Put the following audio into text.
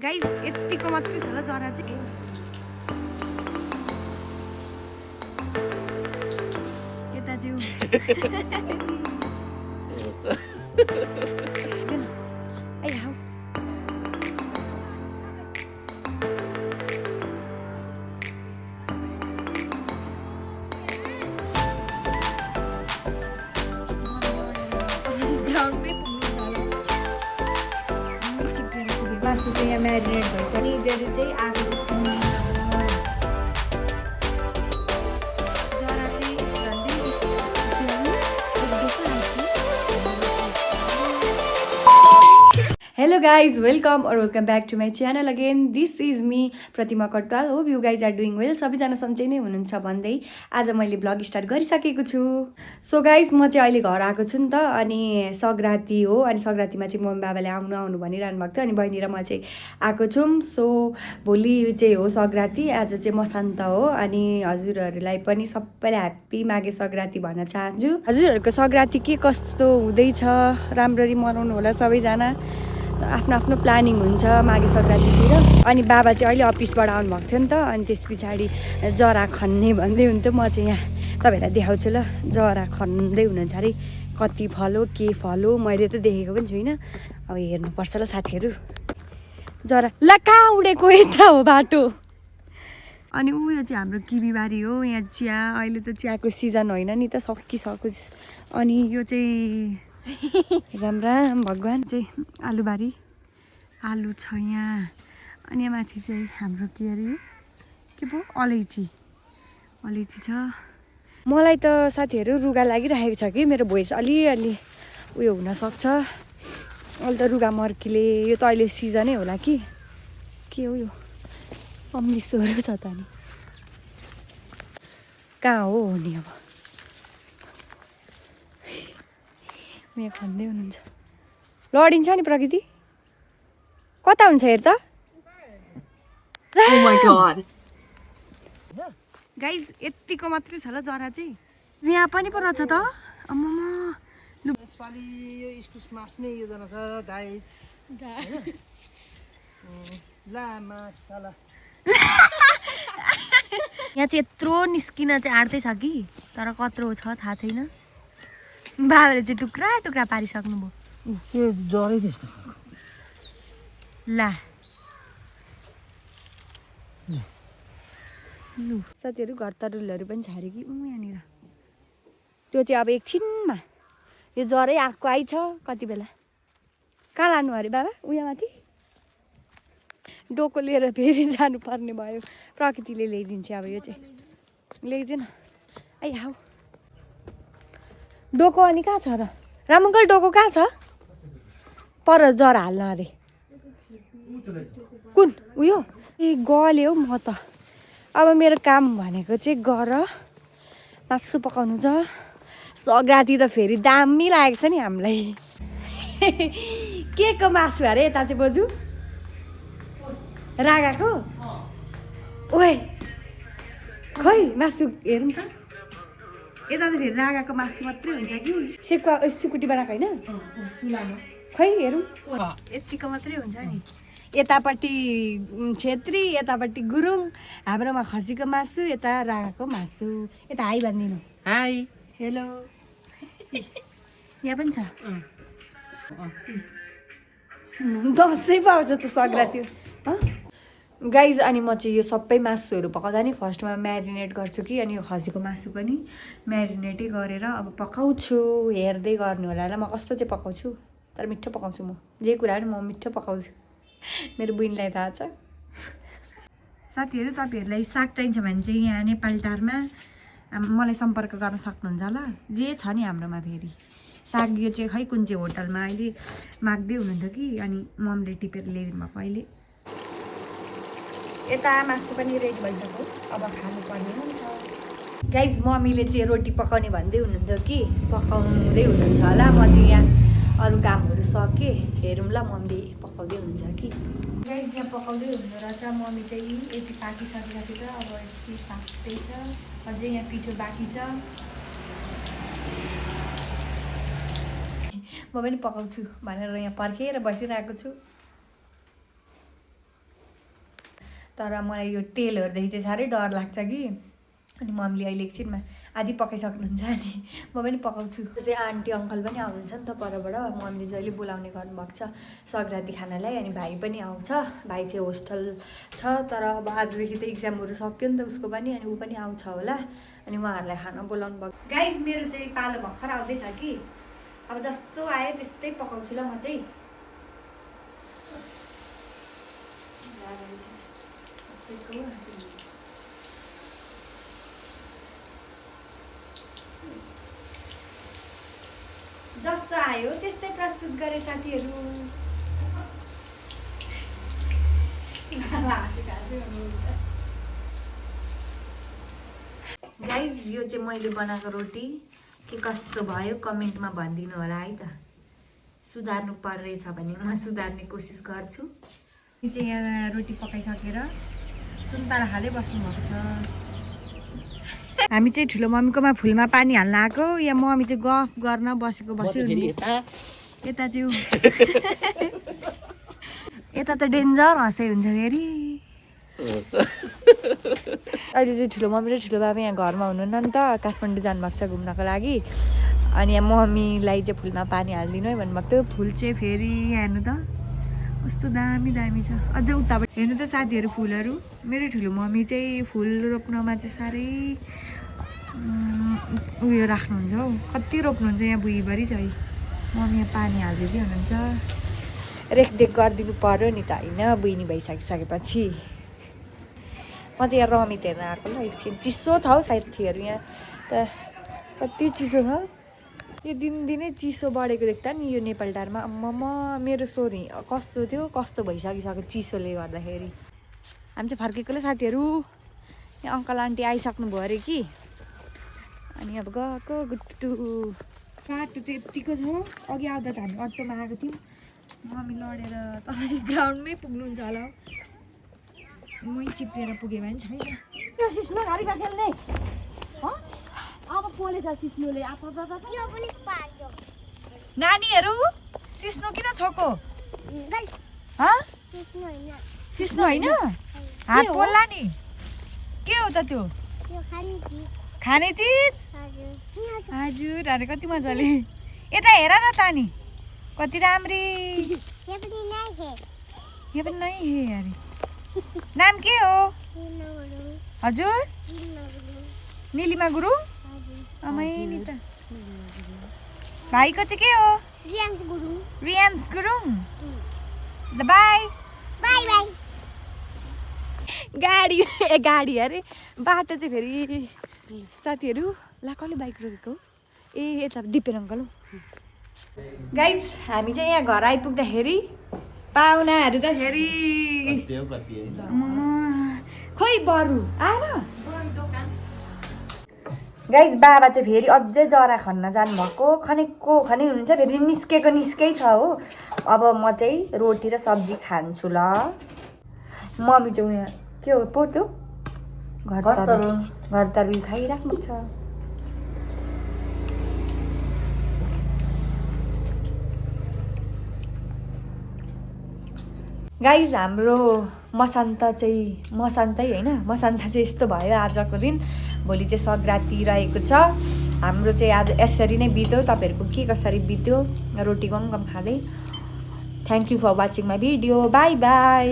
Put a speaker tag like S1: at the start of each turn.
S1: Guys यतिको मात्रै छ ल जरा चाहिँ यता जिउ आई हाउ मासु चाहिँ यहाँ म्यारिनेट भइसक्यो यिनीहरू चाहिँ आलु जरा चाहिँ Hello guys, welcome or welcome back to my channel again. This is me Pratima Kotwal. Hope you guys are doing well. सबैजना सन्चै नै हुनुहुन्छ भन्दै आज मैले ब्लग स्टार्ट गरिसकेको छु. सो गाइस म चाहिँ अहिले घर आएको छु नि त अनि संक्रान्ति हो अनि संक्रान्तिमा चाहिँ मम्मी बाबाले आउनु भनिरहनु भएको थियो अनि बहिनी र म चाहिँ आएको छौँ. सो भोलि चाहिँ हो संक्रान्ति, आज चाहिँ मसान्त हो अनि हजुरहरूलाई पनि सबैलाई ह्याप्पी माघे संक्रान्ति भन्न चाहन्छु. हजुरहरूको संक्रान्ति के कस्तो हुँदैछ, राम्ररी मनाउनु होला सबैजना. आफ्नो आफ्नो प्लानिङ हुन्छ माघे संक्रान्तितिर. अनि बाबा चाहिँ अहिले अफिसबाट आउनुभएको थियो नि त अनि त्यस पछाडि जरा खन्ने भन्दै हुन्थ्यो. म चाहिँ यहाँ तपाईँहरूलाई देखाउँछु ल. जरा खन्दै हुनुहुन्छ अरे. कति फल हो के फल हो मैले त देखेको पनि छुइनँ. अब हेर्नुपर्छ ल साथीहरू. जरा ल कहाँ उडेको यता हो बाटो. अनि यो चाहिँ हाम्रो किबीबारी हो. यहाँ चिया अहिले त चियाको सिजन होइन नि त, सकिसक्यो. अनि यो चाहिँ राम राम भगवान् चाहिँ आलुबारी आलु छ यहाँ. अनि यहाँ माथि चाहिँ हाम्रो के अरे के पो अलैँची छ. मलाई त साथीहरू रुगा लागिरहेको छ कि मेरो भोइस अलिअलि उयो हुनसक्छ. अहिले त रुगा मर्कीले यो त अहिले सिजनै होला कि के हो यो अम्लिसोहरू छ त. नि कहाँ हो नि अब यहाँ खन्दै हुनुहुन्छ. लडिन्छ नि प्रकृति. कता हुन्छ हेर त.
S2: Oh my god.
S1: गाइस यतिको मात्रै छ ल जरा चाहिँ. यहाँ पनि पो रहेछ त. अम्मामा लु
S3: यसपालि यो इस्कुस मास्ने योजना छ गाइस. लामा साला
S1: यहाँ चाहिँ यत्रो निस्किन चाहिँ आँट्दै छ कि तर कत्रो छ थाहा छैन. बाबाले चाहिँ टुक्रा टुक्रा पारिसक्नु भयो.
S3: यो जरै त्यस्तो
S1: ला लु साथीहरू घर तरुलहरू पनि छ अरे कि यहाँनिर. त्यो चाहिँ अब एकछिनमा यो जरै आएको आइछ कति बेला. कहाँ लानु अरे बाबा उयो माथि. डोको लिएर फेरि जानुपर्ने भयो. प्रकृतिले ल्याइदिन्छ अब यो चाहिँ ल्याइदिएन. आई हाउ डोको. अनि कहाँ छ र राम अङ्कल डोको कहाँ छ. पर जरा हाल्न अरे. कुन उयो ए गल्यो हौ. म त अब मेरो काम भनेको चाहिँ गर मासु पकाउनु छ. संक्रान्ति त फेरि दामी लागेको छ नि हामीलाई. के को मासु अरे यता चाहिँ बोजू रागाको. ओए खै मासु हेरौँ त. यता त फेरि रागाको मासु मात्रै हुन्छ कि सुकुटी बनाएको होइन. खै हेरौँ यतिको मात्रै हुन्छ नि. यतापट्टि छेत्री यतापट्टि गुरुङ. हाम्रोमा खसीको मासु यता रागाको मासु. यता हाई भनिदिनु.
S2: Hi.
S1: हेलो. यहाँ पनि छ. दसैँ पाउँछ त संक्रान्ति. गाइज अनि म चाहिँ यो सबै मासुहरू पकाउँदा नि फर्स्टमा म्यारिनेट गर्छु कि अनि यो खसीको मासु पनि म्यारिनेटै गरेर अब पकाउँछु. हेर्दै गर्नु होला ल म कस्तो चाहिँ पकाउँछु. तर मिठो पकाउँछु. म जे कुरा पनि म मिठो पकाउँछु. मेरो बहिनीलाई थाहा छ. साथीहरू तपाईँहरूलाई साग चाहिन्छ भने चाहिँ यहाँ नेपाल टारमा मलाई सम्पर्क गर्न सक्नुहुन्छ ल. जे छ नि हाम्रोमा फेरि साग. यो चाहिँ खै कुन चाहिँ होटलमा अहिले माग्दै हुनुहुन्थ्यो कि अनि मम्मीले टिपेर ल्याइदिनु भएको. अहिले यता मासु पनि रेडी भइसक्यो. अब खानुपर्ने हुन्छ. गाइज मम्मीले चाहिँ रोटी पकाउने भन्दै हुनुहुन्थ्यो कि पकाउँदै हुनुहुन्छ होला. म चाहिँ यहाँ अरू कामहरू सकेँ. हेरौँ ल मम्मीले पकाउँदै हुन्छ कि. गाइज यहाँ पकाउँदै हुनु रहेछ. मम्मी चाहिँ यति पाकिसकिरहेको छ. अब यति पाक्दैछ. अझै यहाँ पिठो बाँकी छ. म पनि पकाउँछु भनेर यहाँ पर्खेर बसिरहेको छु. तर मलाई यो तेलहरूदेखि चाहिँ साह्रै डर लाग्छ कि। अनि मम्मीले अहिले एकछिनमा आधी पकाइसक्नुहुन्छ अनि म पनि पकाउँछु। त्यसै आन्टी अङ्कल पनि आउनुहुन्छ नि त परबाट, मम्मीले जहिले बोलाउने गर्नुभएको छ सग्राती खानालाई। अनि भाइ पनि आउँछ, भाइ चाहिँ होस्टेल छ तर अब आजदेखि त इक्जामहरू सक्यो नि त उसको पनि, अनि ऊ पनि आउँछ होला। अनि उहाँहरूलाई खाना बोलाउनु भएको। गाइज मेरो चाहिँ पालो भर्खर आउँदैछ कि, अब जस्तो आयो त्यस्तै पकाउँछु ल म चाहिँ। जस्तो आयो त्यस्तै प्रस्तुत गरे साथीहरू। गाइज यो चाहिँ मैले बनाएको रोटी के कस्तो भयो कमेन्टमा भनिदिनु होला है त। सुधार्नु पर्नेछ भने म सुधार्ने कोसिस गर्छु। चाहिँ यहाँ रोटी पकाइसकेर सुन्तला खाँदै बस्नुभएको छ। हामी चाहिँ ठुलो मम्मीकोमा फुलमा पानी हाल्न आएको, यहाँ मम्मी चाहिँ गफ गर्न बसेको बस्यो। यता चाहिँ यता त डेन्जर हँसाइ हुन्छ फेरि। अहिले चाहिँ ठुलो मम्मी र ठुलो बाबा यहाँ घरमा हुनुहुन्न नि त, काठमाडौँ जानुभएको छ घुम्नको लागि। अनि यहाँ मम्मीलाई चाहिँ फुलमा पानी हालिदिनु है भन्नुभएको थियो। फुल चाहिँ फेरि हेर्नु त कस्तो दामी दामी छ। अझ उताबाट हेर्नु त साथीहरू फुलहरू। मेरो ठुलो मम्मी चाहिँ फुल रोप्नमा चाहिँ साह्रै उयो राख्नुहुन्छ हौ, कति रोप्नुहुन्छ यहाँ भुइँभरि छ है। मम्मी यहाँ पानी हालिदिँदै हुनुहुन्छ। रेखदेख गरिदिनु पर्यो नि त होइन, बुइनी भइसकिसकेपछि। म चाहिँ यहाँ रमित हेर्न आएको ल एकछिन। चिसो छ हौ साथीहरू यहाँ त, कति चिसो छ। यो दिनदिनै चिसो बढेको देख्दा नि यो नेपालटारमा। अम्म मेरो सोरी कस्तो थियो, कस्तो भइसकिसक्यो चिसोले गर्दाखेरि। हामी चाहिँ फर्केको ल साथीहरू। यहाँ अङ्कल आन्टी आइसक्नु भयो अरे कि। अनि अब गएको गुट्टु। बाटो चाहिँ यत्तिको छ। अघि आउँदा त हामी अटोमा आएको थियौँ, मम्मी लडेर तपाईँ ग्राउन्डमै पुग्नुहुन्छ होला। मै चिप्लेर पुगेँ भने छैन। त्यो सिस्नो गाडी खेल्ने अब पोलेछ सिस्नुले। नानीहरू सिस्नो किन छोको? सिस्नो होइन, हात पोल्ला नि। के हो त त्यो? खाने चिज? हजुर। अरे कति मजाले। यता हेर न त नि कति राम्री। यहाँ पनि नै हे अरे। नाम के हो? हजुर निलिमा गुरुङ। अमै नि त। भाइको चाहिँ के हो? रियान्स गुरुङ। ल बाई बाई बाई। गाडी अरे बाटो चाहिँ फेरि साथीहरू। ला कसले बाइक रोकेको? ए यता दिपेन अङ्कल हौ। गाइज हामी चाहिँ यहाँ घर आइपुग्दाखेरि पाहुनाहरू त फेरि खोइ बरु आएन। गाइज बाबा चाहिँ फेरि अझै जरा खन्न जानुभएको। खनेको खनै हुनुहुन्छ, फेरि निस्कै छ हो। अब म चाहिँ रोटी र सब्जी खान्छु ल। मम्मी चाहिँ उयो के हो पो त्यो घर तरुल खाइराख्नु छ। गाइज हाम्रो मसान्त चाहिँ यस्तो भयो आजको दिन। भोलि चाहिँ सग्राती रहेको छ हाम्रो चाहिँ। आज यसरी नै बित्यो। तपाईँहरूको के कसरी बित्यो रोटी गम खाँदै। Thank you for watching my video. Bye by.